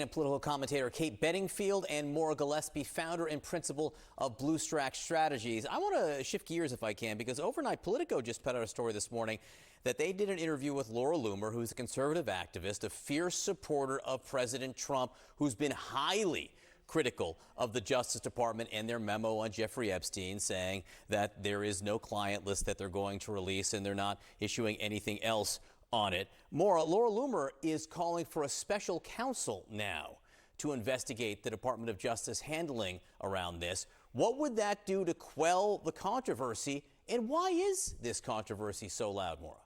And political commentator Kate Bedingfield and Maura Gillespie, founder and principal of Blue Stack Strategies. I want to shift gears if I can, because overnight Politico just put out a story this morning that they did an interview with Laura Loomer, who's a conservative activist, a fierce supporter of President Trump, who's been highly critical of the Justice Department and their memo on Jeffrey Epstein, saying that there is no client list that they're going to release and they're not issuing anything else on it. Laura Loomer is calling for a special counsel now to investigate the Department of Justice handling around this. What would that do to quell the controversy, and why is this controversy so loud, Maura?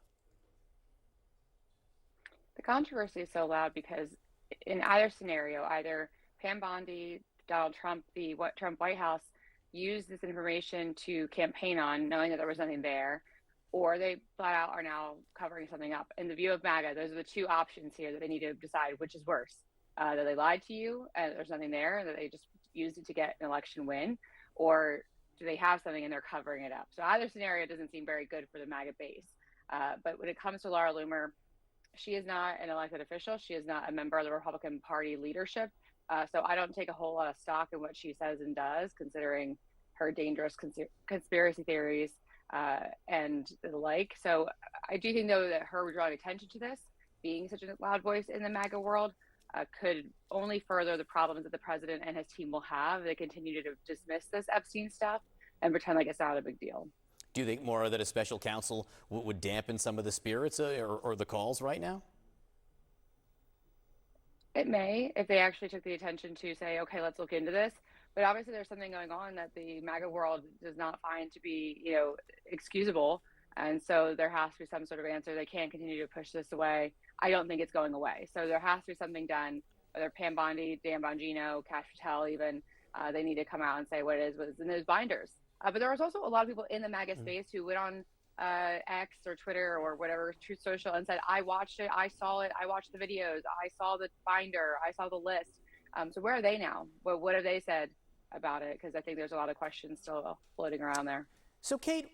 The controversy is so loud because in either scenario, either Pam Bondi, Donald Trump, the Trump White House used this information to campaign on, knowing that there was nothing there, or they flat out are now covering something up. In the view of MAGA, those are the two options here that they need to decide which is worse. That they lied to you and there's nothing there, and that they just used it to get an election win, or do they have something and they're covering it up? So either scenario doesn't seem very good for the MAGA base. But when it comes to Laura Loomer, she is not an elected official. She is not a member of the Republican Party leadership. So I don't take a whole lot of stock in what she says and does, considering her dangerous conspiracy theories and the like. So I do think, though, that her drawing attention to this, being such a loud voice in the MAGA world, could only further the problems that the president and his team will have. They continue to dismiss this Epstein stuff and pretend like it's not a big deal. Do you think, Maura, that a special counsel would dampen some of the spirits or the calls right now? It may, if they actually took the attention to say, okay, let's look into this. But obviously there's something going on that the MAGA world does not find to be, excusable. And so there has to be some sort of answer. They can't continue to push this away. I don't think it's going away. So there has to be something done, whether Pam Bondi, Dan Bongino, Kash Patel even, they need to come out and say what it is in those binders. But there was also a lot of people in the MAGA space who went on X or Twitter or whatever, Truth Social, and said, I watched it, I saw it, I watched the videos, I saw the binder, I saw the list. So where are they now? What have they said about it? Because I think there's a lot of questions still floating around there. So, Kate,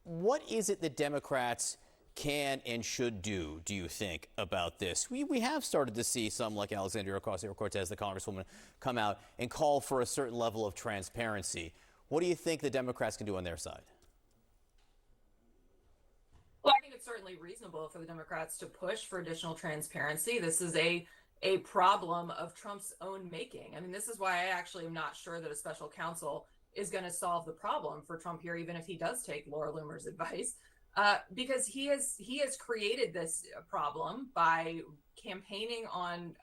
what is it that Democrats can and should do you think, about this? We have started to see some, like Alexandria Ocasio-Cortez, the congresswoman, come out and call for a certain level of transparency. What do you think the Democrats can do on their side? Well, I think it's certainly reasonable for the Democrats to push for additional transparency. This is a problem of Trump's own making. I mean, this is why I actually am not sure that a special counsel is going to solve the problem for Trump here, even if he does take Laura Loomer's advice, because he has created this problem by campaigning on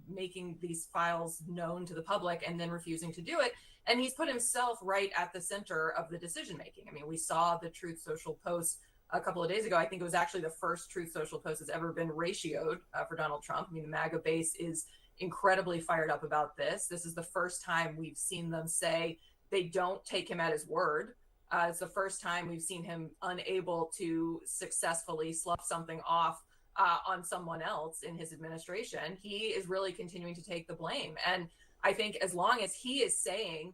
making these files known to the public and then refusing to do it. And he's put himself right at the center of the decision making. I mean, we saw the Truth Social post a couple of days ago. I think it was actually the first Truth Social post that's ever been ratioed for Donald Trump. I mean, the MAGA base is incredibly fired up about this. This is the first time we've seen them say they don't take him at his word. It's the first time we've seen him unable to successfully slough something off on someone else in his administration. He is really continuing to take the blame. And I think as long as he is saying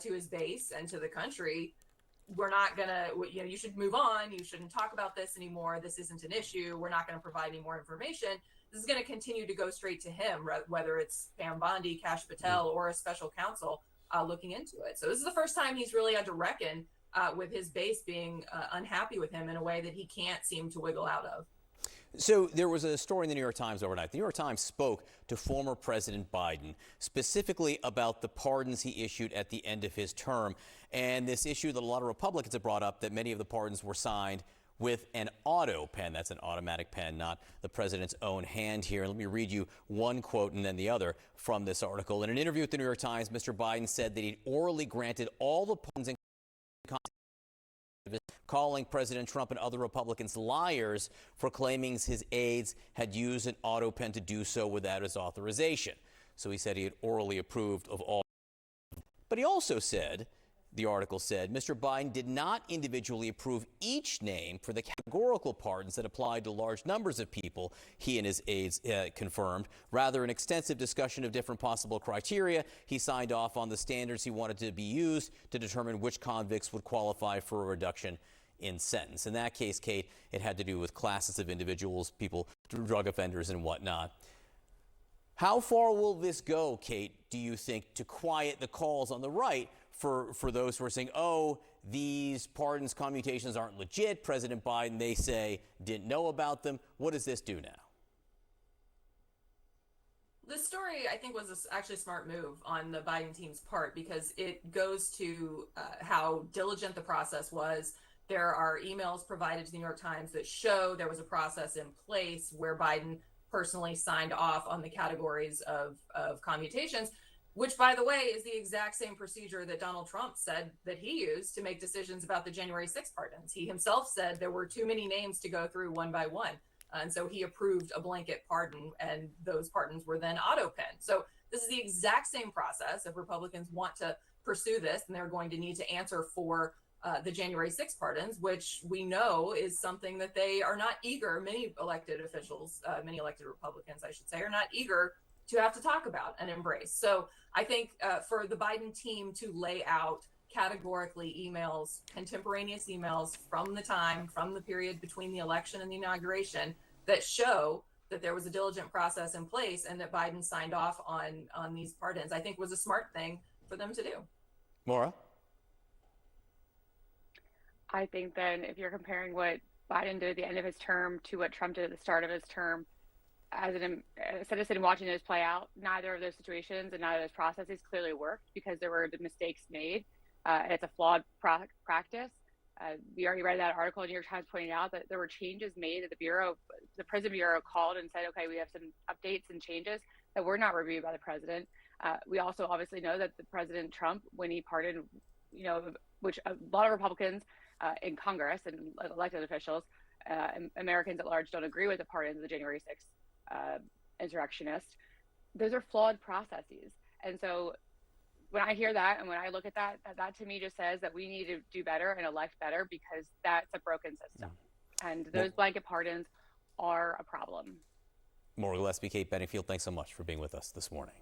to his base and to the country, we're not going to, you should move on. You shouldn't talk about this anymore. This isn't an issue. We're not going to provide any more information. This is going to continue to go straight to him, whether it's Pam Bondi, Kash Patel, or a special counsel looking into it. So this is the first time he's really had to reckon with his base being unhappy with him in a way that he can't seem to wiggle out of. So there was a story in the New York Times overnight. The New York Times spoke to former President Biden specifically about the pardons he issued at the end of his term, and this issue that a lot of Republicans have brought up, that many of the pardons were signed with an auto pen. That's an automatic pen, not the president's own hand here. Let me read you one quote and then the other from this article. In an interview with the New York Times, Mr. Biden said that he'd orally granted all the pardons and calling President Trump and other Republicans liars for claiming his aides had used an auto pen to do so without his authorization. So he said he had orally approved of all. But he also said, the article said, Mr. Biden did not individually approve each name for the categorical pardons that applied to large numbers of people he and his aides confirmed. Rather, an extensive discussion of different possible criteria. He signed off on the standards he wanted to be used to determine which convicts would qualify for a reduction in sentence. In that case, Kate, it had to do with classes of individuals, people, drug offenders and whatnot. How far will this go, Kate, do you think, to quiet the calls on the right for those who are saying, oh, these pardons, commutations aren't legit. President Biden, they say, didn't know about them. What does this do now? This story, I think, was actually a smart move on the Biden team's part because it goes to how diligent the process was. There are emails provided to the New York Times that show there was a process in place where Biden personally signed off on the categories of commutations, which, by the way, is the exact same procedure that Donald Trump said that he used to make decisions about the January 6th pardons. He himself said there were too many names to go through one by one. And so he approved a blanket pardon, and those pardons were then auto-penned. So this is the exact same process. If Republicans want to pursue this, then they're going to need to answer for the January 6th pardons, which we know is something that they are not eager, many elected officials, many elected Republicans, I should say, are not eager to have to talk about and embrace. So I think for the Biden team to lay out categorically emails, contemporaneous emails from the period between the election and the inauguration that show that there was a diligent process in place and that Biden signed off on these pardons, I think was a smart thing for them to do. Maura? I think then if you're comparing what Biden did at the end of his term to what Trump did at the start of his term, as a citizen watching those play out, neither of those situations and neither of those processes clearly worked because there were the mistakes made. And it's a flawed practice. We already read that article in New York Times pointing out that there were changes made that the Prison Bureau called and said, okay, we have some updates and changes that were not reviewed by the president. We also obviously know that the President Trump, when he pardoned, which a lot of Republicans in Congress and elected officials, Americans at large don't agree with the pardons of the January 6th insurrectionists. Those are flawed processes. And so when I hear that and when I look at that to me just says that we need to do better and elect better because that's a broken system. And those blanket pardons are a problem. Maura Gillespie, Kate Bedingfield, thanks so much for being with us this morning.